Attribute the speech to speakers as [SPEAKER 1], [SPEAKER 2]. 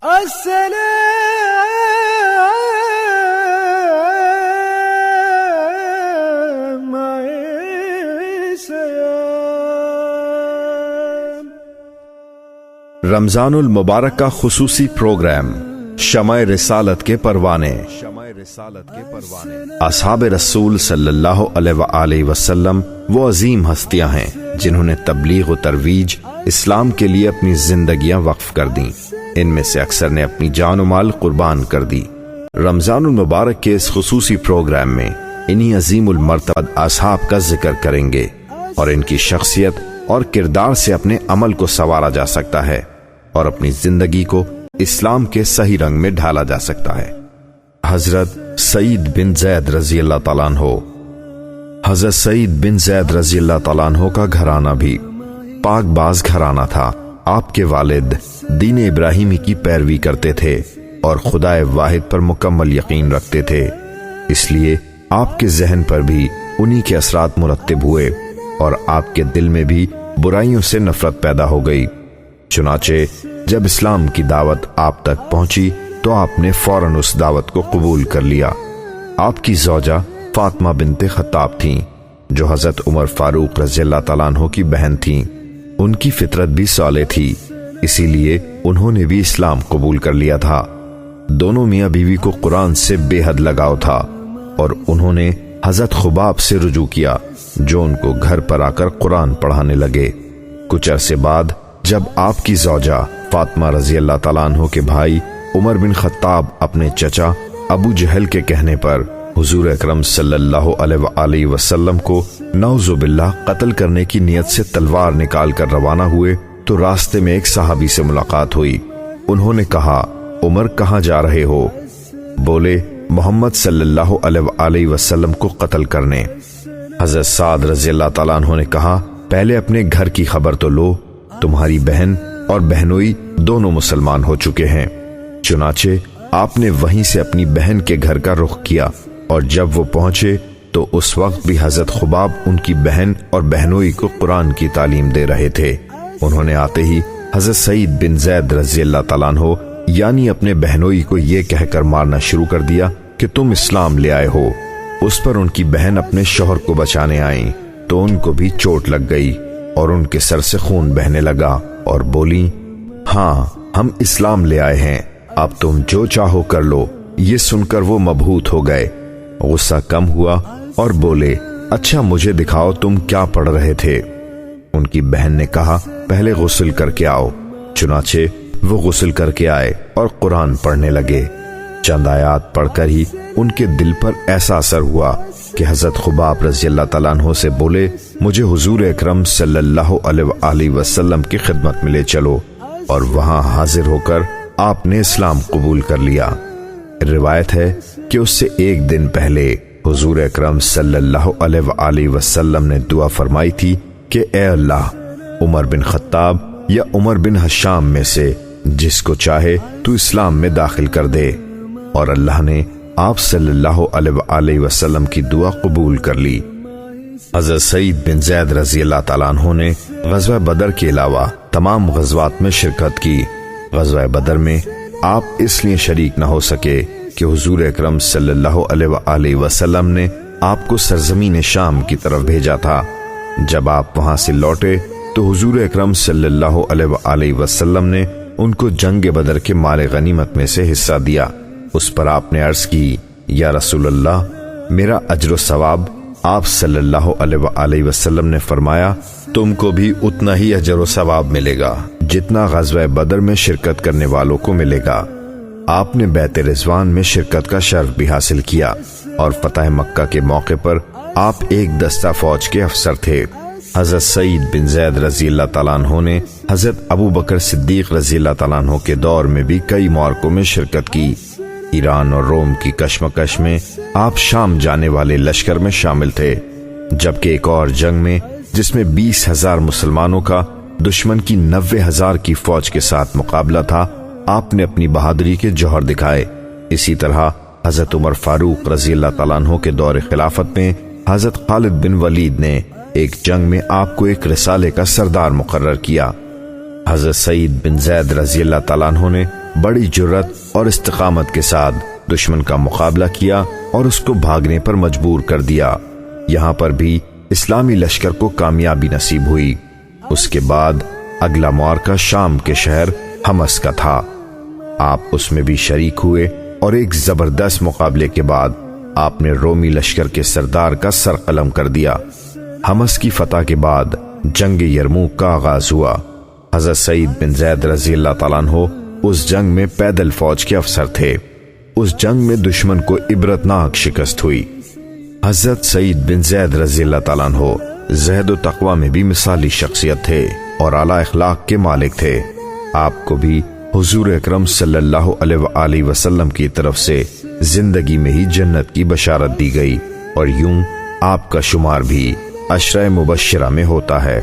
[SPEAKER 1] السلام
[SPEAKER 2] رمضان المبارک کا خصوصی پروگرام شمع رسالت کے پروانے۔ اصحاب رسول صلی اللہ علیہ وآلہ وسلم وہ عظیم ہستیاں ہیں جنہوں نے تبلیغ و ترویج اسلام کے لیے اپنی زندگیاں وقف کر دیں۔ ان میں سے اکثر نے اپنی جان و مال قربان کر دی۔ رمضان المبارک کے اس خصوصی پروگرام میں انہی عظیم المرتبہ اصحاب کا ذکر کریں گے اور ان کی شخصیت اور کردار سے اپنے عمل کو سنوارا جا سکتا ہے اور اپنی زندگی کو اسلام کے صحیح رنگ میں ڈھالا جا سکتا ہے۔ حضرت سعید بن زید رضی اللہ تعالیٰ عنہ۔ حضرت سعید بن زید رضی اللہ تعالیٰ عنہ کا گھرانہ بھی پاک باز گھرانہ تھا۔ آپ کے والد دین ابراہیمی کی پیروی کرتے تھے اور خدا واحد پر مکمل یقین رکھتے تھے، اس لیے آپ کے ذہن پر بھی انہی کے اثرات مرتب ہوئے اور آپ کے دل میں بھی برائیوں سے نفرت پیدا ہو گئی۔ چنانچہ جب اسلام کی دعوت آپ تک پہنچی تو آپ نے فوراً اس دعوت کو قبول کر لیا۔ آپ کی زوجہ فاطمہ بنت خطاب تھیں جو حضرت عمر فاروق رضی اللہ تعالیٰ عنہ کی بہن تھیں۔ ان کی فطرت بھی صالح تھی، اسی لیے انہوں نے بھی اسلام قبول کر لیا تھا۔ دونوں میاں بیوی کو قرآن سے بے حد لگاؤ تھا اور انہوں نے حضرت خباب سے رجوع کیا جو ان کو گھر پر آ کر قرآن پڑھانے لگے۔ کچھ عرصے بعد جب آپ کی زوجہ فاطمہ رضی اللہ تعالیٰ عنہ کے بھائی عمر بن خطاب اپنے چچا ابو جہل کے کہنے پر حضور اکرم صلی اللہ علیہ وآلہ وسلم کو نعوذ باللہ قتل کرنے کی نیت سے تلوار نکال کر روانہ ہوئے تو راستے میں ایک صحابی سے ملاقات ہوئی۔ انہوں نے کہا، عمر کہاں جا رہے ہو؟ بولے، محمد صلی اللہ علیہ وآلہ وسلم کو قتل کرنے۔ حضرت سعد رضی اللہ تعالیٰ عنہ نے کہا، پہلے اپنے گھر کی خبر تو لو، تمہاری بہن اور بہنوئی دونوں مسلمان ہو چکے ہیں۔ چنانچہ آپ نے وہیں سے اپنی بہن کے گھر کا رخ کیا اور جب وہ پہنچے تو اس وقت بھی حضرت خباب ان کی بہن اور بہنوئی کو قرآن کی تعلیم دے رہے تھے۔ انہوں نے آتے ہی حضرت سعید بن زید رضی اللہ تعالیٰ عنہ یعنی اپنے بہنوئی کو یہ کہہ کر مارنا شروع کر دیا کہ تم اسلام لے آئے ہو۔ اس پر ان کی بہن اپنے شوہر کو بچانے آئیں تو ان کو بھی چوٹ لگ گئی اور ان کے سر سے خون بہنے لگا اور بولی، ہاں ہم اسلام لے آئے ہیں، اب تم جو چاہو کر لو۔ یہ سن کر وہ مبہوت ہو گئے، غصہ کم ہوا اور بولے، اچھا مجھے دکھاؤ تم کیا پڑھ رہے تھے؟ ان کی بہن نے کہا، پہلے غسل کر کے آؤ۔ چنانچہ وہ غسل کر کے آئے اور قرآن پڑھنے لگے۔ چند آیات پڑھ کر ہی ان کے دل پر ایسا اثر ہوا کہ حضرت خباب رضی اللہ تعالیٰ عنہ سے بولے، مجھے حضور اکرم صلی اللہ علیہ وآلہ وسلم کی خدمت میں لے چلو، اور وہاں حاضر ہو کر آپ نے اسلام قبول کر لیا۔ روایت ہے کہ اس سے ایک دن پہلے حضور اکرم صلی اللہ علیہ وآلہ وسلم نے دعا فرمائی تھی کہ اے اللہ، عمر بن خطاب یا عمر بن حشام میں سے جس کو چاہے تو اسلام میں داخل کر دے، اور اللہ نے آپ صلی اللہ علیہ وآلہ وسلم کی دعا قبول کر لی۔ حضرت سعید بن زید رضی اللہ تعالیٰ عنہ نے غزوہ بدر کے علاوہ تمام غزوات میں شرکت کی۔ غزوہ بدر میں آپ اس لیے شریک نہ ہو سکے کہ حضور اکرم صلی اللہ علیہ وآلہ وسلم نے آپ کو سرزمین شام کی طرف بھیجا تھا۔ جب آپ وہاں سے لوٹے تو حضور اکرم صلی اللہ علیہ وآلہ وسلم نے ان کو جنگ بدر کے مال غنیمت میں سے حصہ دیا۔ اس پر آپ نے عرض کی، یا رسول اللہ، میرا اجر و ثواب؟ آپ صلی اللہ علیہ وآلہ وسلم نے فرمایا، تم کو بھی اتنا ہی اجر و ثواب ملے گا جتنا غزوہ بدر میں شرکت کرنے والوں کو ملے گا۔ آپ نے بیعت رضوان میں شرکت کا شرف بھی حاصل کیا اور فتح مکہ کے موقع پر آپ ایک دستہ فوج کے افسر تھے۔ حضرت سعید بن زید رضی اللہ تعالیٰ عنہ نے حضرت ابو بکر صدیق رضی اللہ تعالیٰ عنہ کے دور میں بھی کئی معرکوں میں شرکت کی۔ ایران اور روم کی کشمکش میں آپ شام جانے والے لشکر میں شامل تھے، جبکہ ایک اور جنگ میں جس میں 20,000 مسلمانوں کا دشمن کی 90,000 کی فوج کے ساتھ مقابلہ تھا، آپ نے اپنی بہادری کے جوہر دکھائے۔ اسی طرح حضرت عمر فاروق رضی اللہ تعالیٰ عنہ کے دور خلافت میں حضرت خالد بن ولید نے ایک جنگ میں آپ کو ایک رسالے کا سردار مقرر کیا۔ حضرت سعید بن زید رضی اللہ تعالیٰ عنہ نے بڑی جرت اور استقامت کے ساتھ دشمن کا مقابلہ کیا اور اس کو بھاگنے پر مجبور کر دیا۔ یہاں پر بھی اسلامی لشکر کو کامیابی نصیب ہوئی۔ اس کے بعد اگلا معرکہ شام کے شہر حمص کا تھا۔ آپ اس میں بھی شریک ہوئے اور ایک زبردست مقابلے کے بعد آپ نے رومی لشکر کے سردار کا سر قلم کر دیا۔ حمص کی فتح کے بعد جنگ یرموک کا آغاز ہوا۔ حضرت سعید بن زید رضی اللہ تعالیٰ عنہ اس جنگ میں پیدل فوج کے افسر تھے۔ اس جنگ میں دشمن کو عبرتناک شکست ہوئی۔ حضرت سعید بن زید رضی اللہ تعالیٰ عنہ زہد و تقوی میں بھی مثالی شخصیت تھے اور اعلیٰ اخلاق کے مالک تھے۔ آپ کو بھی حضور اکرم صلی اللہ علیہ وآلہ وسلم کی طرف سے زندگی میں ہی جنت کی بشارت دی گئی اور یوں آپ کا شمار بھی عشرہ مبشرہ میں ہوتا ہے۔